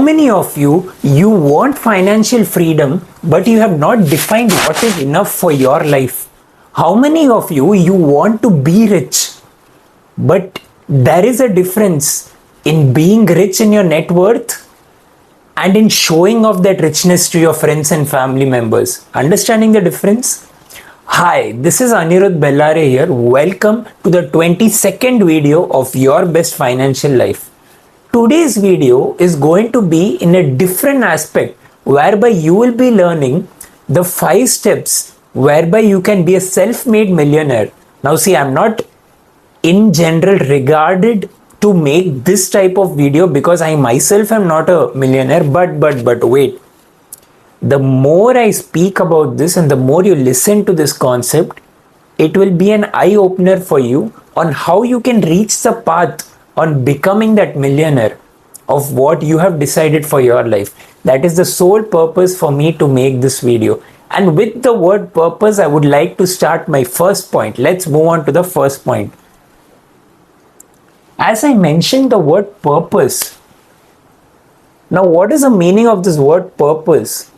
many of you want financial freedom, but you have not defined what is enough for your life? How many of you want to be rich, but there is a difference in being rich in your net worth and in showing off that richness to your friends and family members? Understanding the difference? Hi, this is Anirudh Bellare here. Welcome to the 22nd video of Your Best Financial Life. Today's video is going to be in a different aspect, whereby you will be learning the 5 steps whereby you can be a self-made millionaire. Now see, I'm not in general regarded to make this type of video because I myself am not a millionaire, but wait. The more I speak about this and the more you listen to this concept, it will be an eye-opener for you on how you can reach the path on becoming that millionaire of what you have decided for your life. That is the sole purpose for me to make this video. And with the word purpose, I would like to start my first point. Let's move on to the first point. As I mentioned the word purpose. Now, what is the meaning of this word purpose?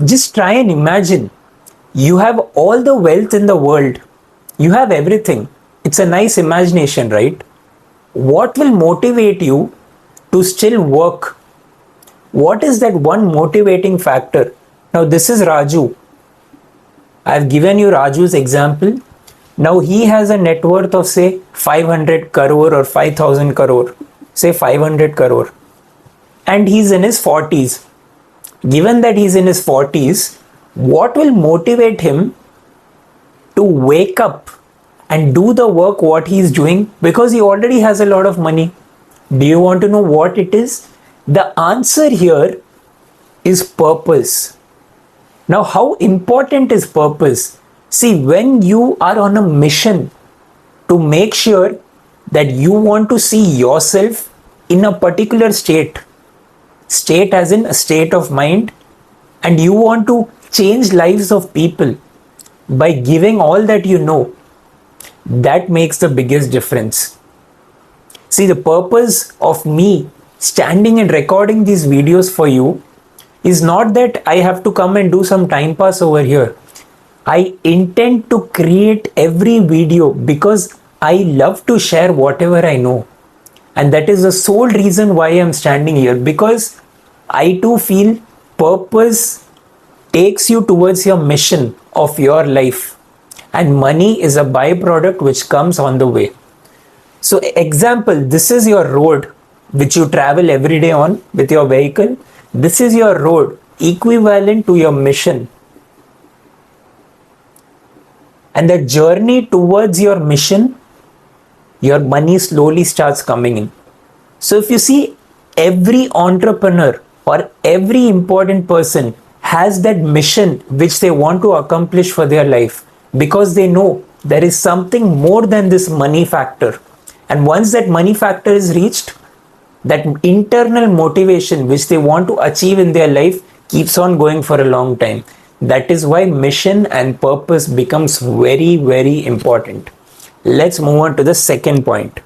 Just try and imagine. You have all the wealth in the world. You have everything. It's a nice imagination, right? What will motivate you to still work? What is that one motivating factor? Now, this is Raju. I've given you Raju's example. Now, he has a net worth of say 500 crore or 5,000 crore. Say 500 crore. And he's in his 40s. Given that he's in his 40s, what will motivate him to wake up and do the work what he's doing? Because he already has a lot of money. Do you want to know what it is? The answer here is purpose. Now, how important is purpose? See, when you are on a mission to make sure that you want to see yourself in a particular state as in a state of mind, and you want to change lives of people by giving all that you know, that makes the biggest difference. See, the purpose of me standing and recording these videos for you is not that I have to come and do some time pass over here. I intend to create every video because I love to share whatever I know. And that is the sole reason why I'm standing here, because I too feel purpose takes you towards your mission of your life, and money is a byproduct which comes on the way. So example, this is your road which you travel every day on with your vehicle. This is your road equivalent to your mission. And the journey towards your mission, your money slowly starts coming in. So if you see, every entrepreneur or every important person has that mission which they want to accomplish for their life, because they know there is something more than this money factor. And once that money factor is reached, that internal motivation which they want to achieve in their life keeps on going for a long time. That is why mission and purpose becomes very, very important. Let's move on to the second point.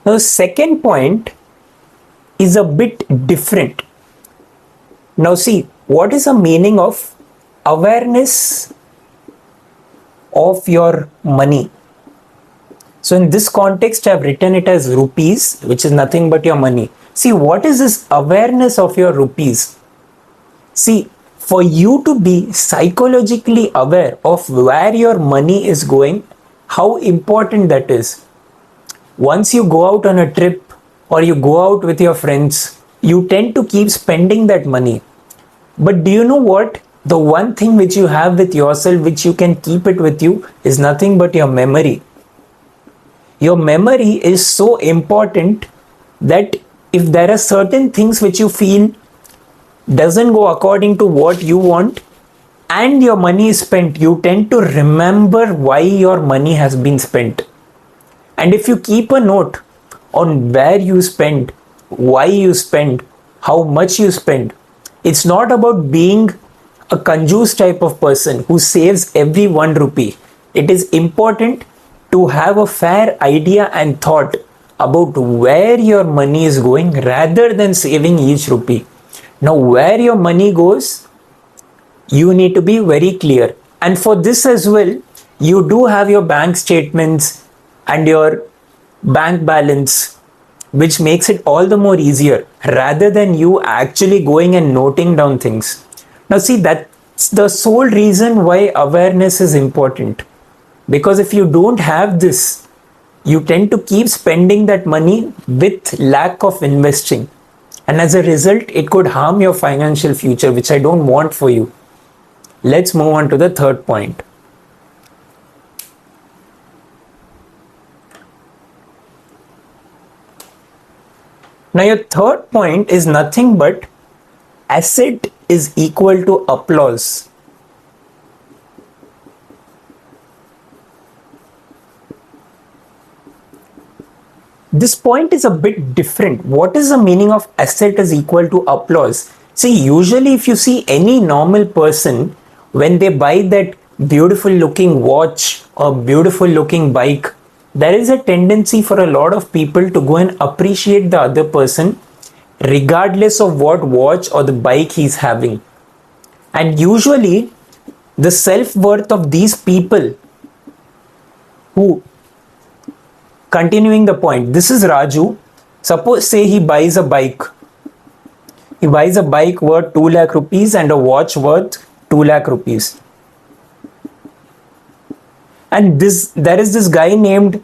Now, the second point is a bit different. Now, see, what is the meaning of awareness of your money? So, in this context, I have written it as rupees, which is nothing but your money. See, what is this awareness of your rupees? See, for you to be psychologically aware of where your money is going, how important that is. Once you go out on a trip or you go out with your friends, you tend to keep spending that money. But do you know what? The one thing which you have with yourself, which you can keep it with you, is nothing but your memory. Your memory is so important that if there are certain things which you feel doesn't go according to what you want and your money is spent, you tend to remember why your money has been spent. And if you keep a note on where you spend, why you spend, how much you spend. It's not about being a conjuice type of person who saves every 1 rupee. It is important to have a fair idea and thought about where your money is going rather than saving each rupee. Now, where your money goes, you need to be very clear. And for this as well, you do have your bank statements and your bank balance, which makes it all the more easier rather than you actually going and noting down things. Now, see, that's the sole reason why awareness is important. Because if you don't have this, you tend to keep spending that money with lack of investing. And as a result, it could harm your financial future, which I don't want for you. Let's move on to the third point. Now, your third point is nothing but asset is equal to applause. This point is a bit different. What is the meaning of asset is equal to applause? See, usually if you see any normal person, when they buy that beautiful looking watch or beautiful looking bike, there is a tendency for a lot of people to go and appreciate the other person regardless of what watch or the bike he's having. And usually the self-worth of these people who, continuing the point, this is Raju. Suppose say he buys a bike. He buys a bike worth 2 lakh rupees and a watch worth 2 lakh rupees. And there is this guy named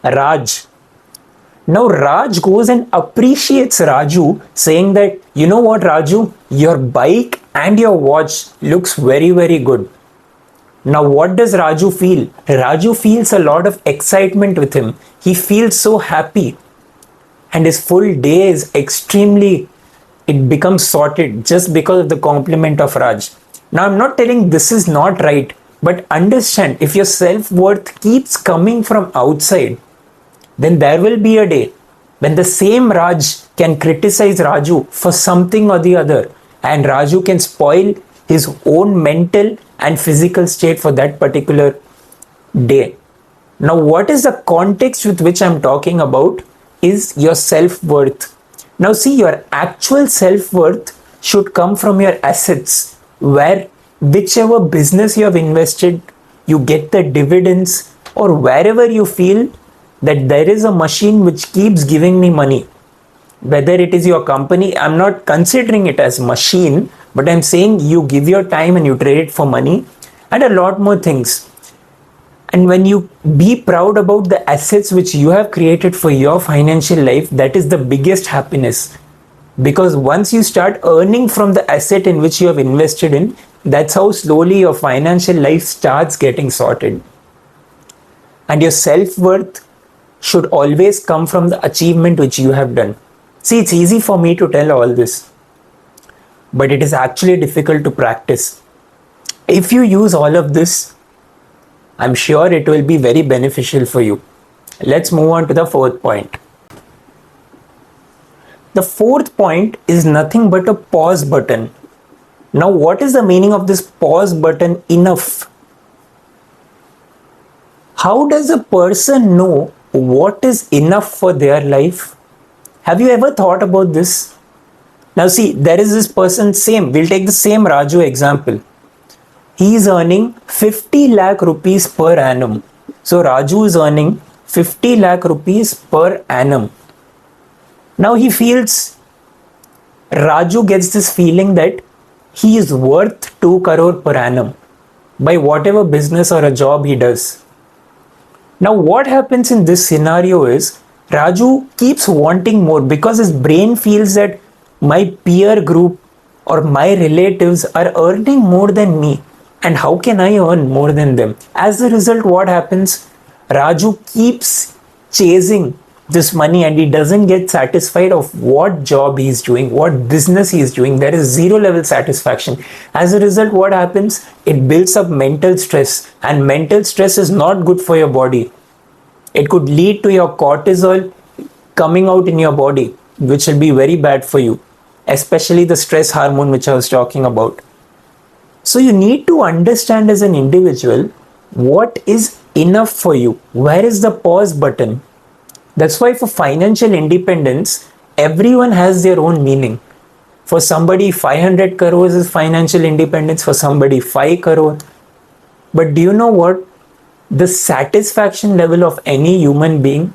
Raj. Now Raj goes and appreciates Raju, saying that, you know what, Raju, your bike and your watch looks very, very good. Now what does Raju feel? Raju feels a lot of excitement with him. He feels so happy. And his full day is it becomes sorted just because of the compliment of Raj. Now I'm not telling this is not right, but understand, if your self-worth keeps coming from outside, then there will be a day when the same Raj can criticize Raju for something or the other, and Raju can spoil his own mental and physical state for that particular day. Now, what is the context with which I'm talking about is your self-worth. Now, see, your actual self-worth should come from your assets, where whichever business you have invested, you get the dividends, or wherever you feel that there is a machine which keeps giving me money. Whether it is your company, I'm not considering it as machine, but I'm saying you give your time and you trade it for money and a lot more things. And when you be proud about the assets which you have created for your financial life, that is the biggest happiness. Because once you start earning from the asset in which you have invested in, that's how slowly your financial life starts getting sorted. And your self-worth should always come from the achievement which you have done. See, it's easy for me to tell all this, but it is actually difficult to practice. If you use all of this, I'm sure it will be very beneficial for you. Let's move on to the fourth point. The fourth point is nothing but a pause button. Now, what is the meaning of this pause button enough? How does a person know what is enough for their life? Have you ever thought about this? Now see, there is this person, we'll take the same Raju example. He is earning 50 lakh rupees per annum. So Raju is earning 50 lakh rupees per annum. Now Raju gets this feeling that he is worth 2 crore per annum by whatever business or a job he does. Now what happens in this scenario is, Raju keeps wanting more because his brain feels that my peer group or my relatives are earning more than me, and how can I earn more than them? As a result, what happens? Raju keeps chasing this money and he doesn't get satisfied of what job he's doing, what business he's doing. There is zero level satisfaction. As a result, what happens? It builds up mental stress, and mental stress is not good for your body. It could lead to your cortisol coming out in your body, which will be very bad for you, especially the stress hormone, which I was talking about. So, you need to understand as an individual what is enough for you. Where is the pause button? That's why, for financial independence, everyone has their own meaning. For somebody, 500 crores is financial independence, for somebody, 5 crore. But do you know what? The satisfaction level of any human being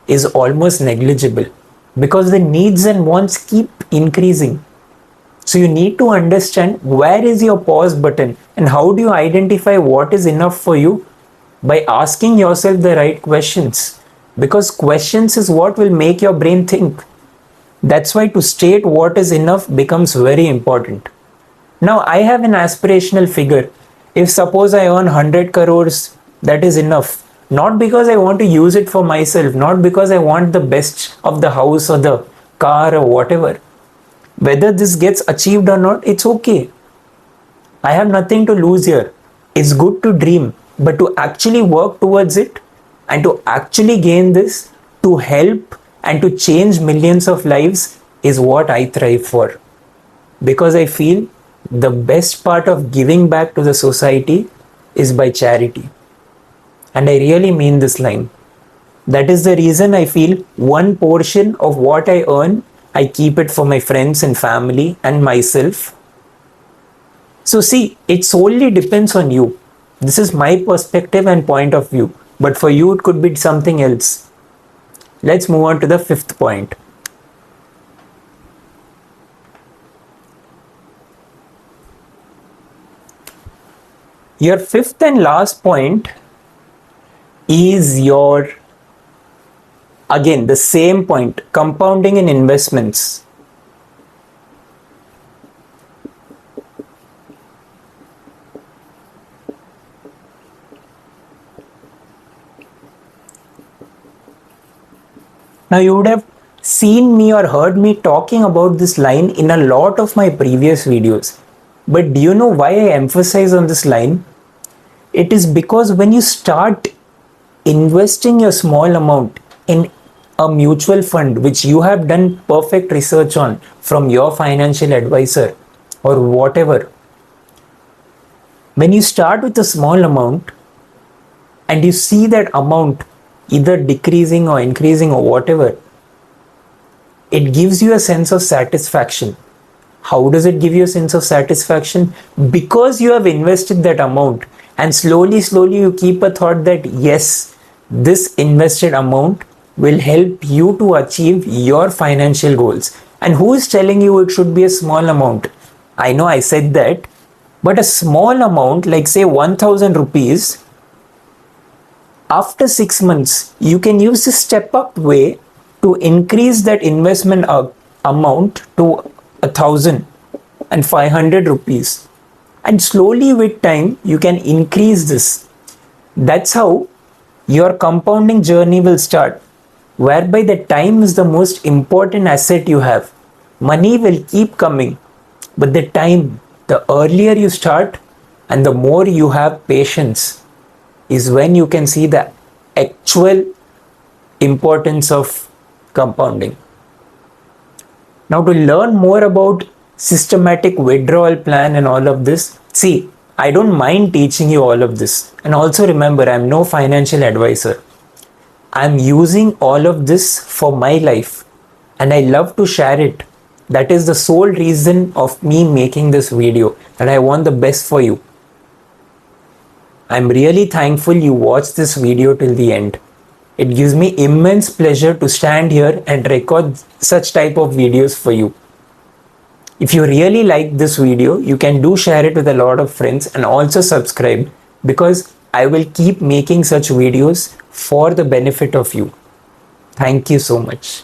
is almost negligible because the needs and wants keep increasing. So you need to understand where is your pause button and how do you identify what is enough for you by asking yourself the right questions. Because questions is what will make your brain think. That's why to state what is enough becomes very important. Now I have an aspirational figure. If suppose I earn 100 crores, that is enough. Not because I want to use it for myself, not because I want the best of the house or the car or whatever. Whether this gets achieved or not, it's okay. I have nothing to lose here. It's good to dream, but to actually work towards it and to actually gain this, to help and to change millions of lives is what I thrive for. Because I feel the best part of giving back to the society is by charity. And I really mean this line. That is the reason I feel one portion of what I earn, I keep it for my friends and family and myself. So, see, it solely depends on you. This is my perspective and point of view. But for you, it could be something else. Let's move on to the fifth point. Your fifth and last point is your, again, the same point, compounding in investments. Now, you would have seen me or heard me talking about this line in a lot of my previous videos. But do you know why I emphasize on this line? It is because when you start investing your small amount in a mutual fund, which you have done perfect research on from your financial advisor or whatever, when you start with a small amount and you see that amount either decreasing or increasing or whatever, it gives you a sense of satisfaction. How does it give you a sense of satisfaction? Because you have invested that amount and slowly you keep a thought that yes, this invested amount will help you to achieve your financial goals. And who is telling you it should be a small amount? I know I said that, but a small amount like say 1000 rupees, after 6 months, you can use this step up way to increase that investment amount to 1500 rupees. And slowly with time, you can increase this. That's how your compounding journey will start, whereby the time is the most important asset you have. Money will keep coming, but the time, the earlier you start and the more you have patience, is when you can see the actual importance of compounding. Now, to learn more about systematic withdrawal plan and all of this, see, I don't mind teaching you all of this. And also remember, I'm no financial advisor. I'm using all of this for my life and I love to share it. That is the sole reason of me making this video, and I want the best for you. I'm really thankful you watched this video till the end. It gives me immense pleasure to stand here and record such type of videos for you. If you really like this video, you can do share it with a lot of friends and also subscribe, because I will keep making such videos for the benefit of you. Thank you so much.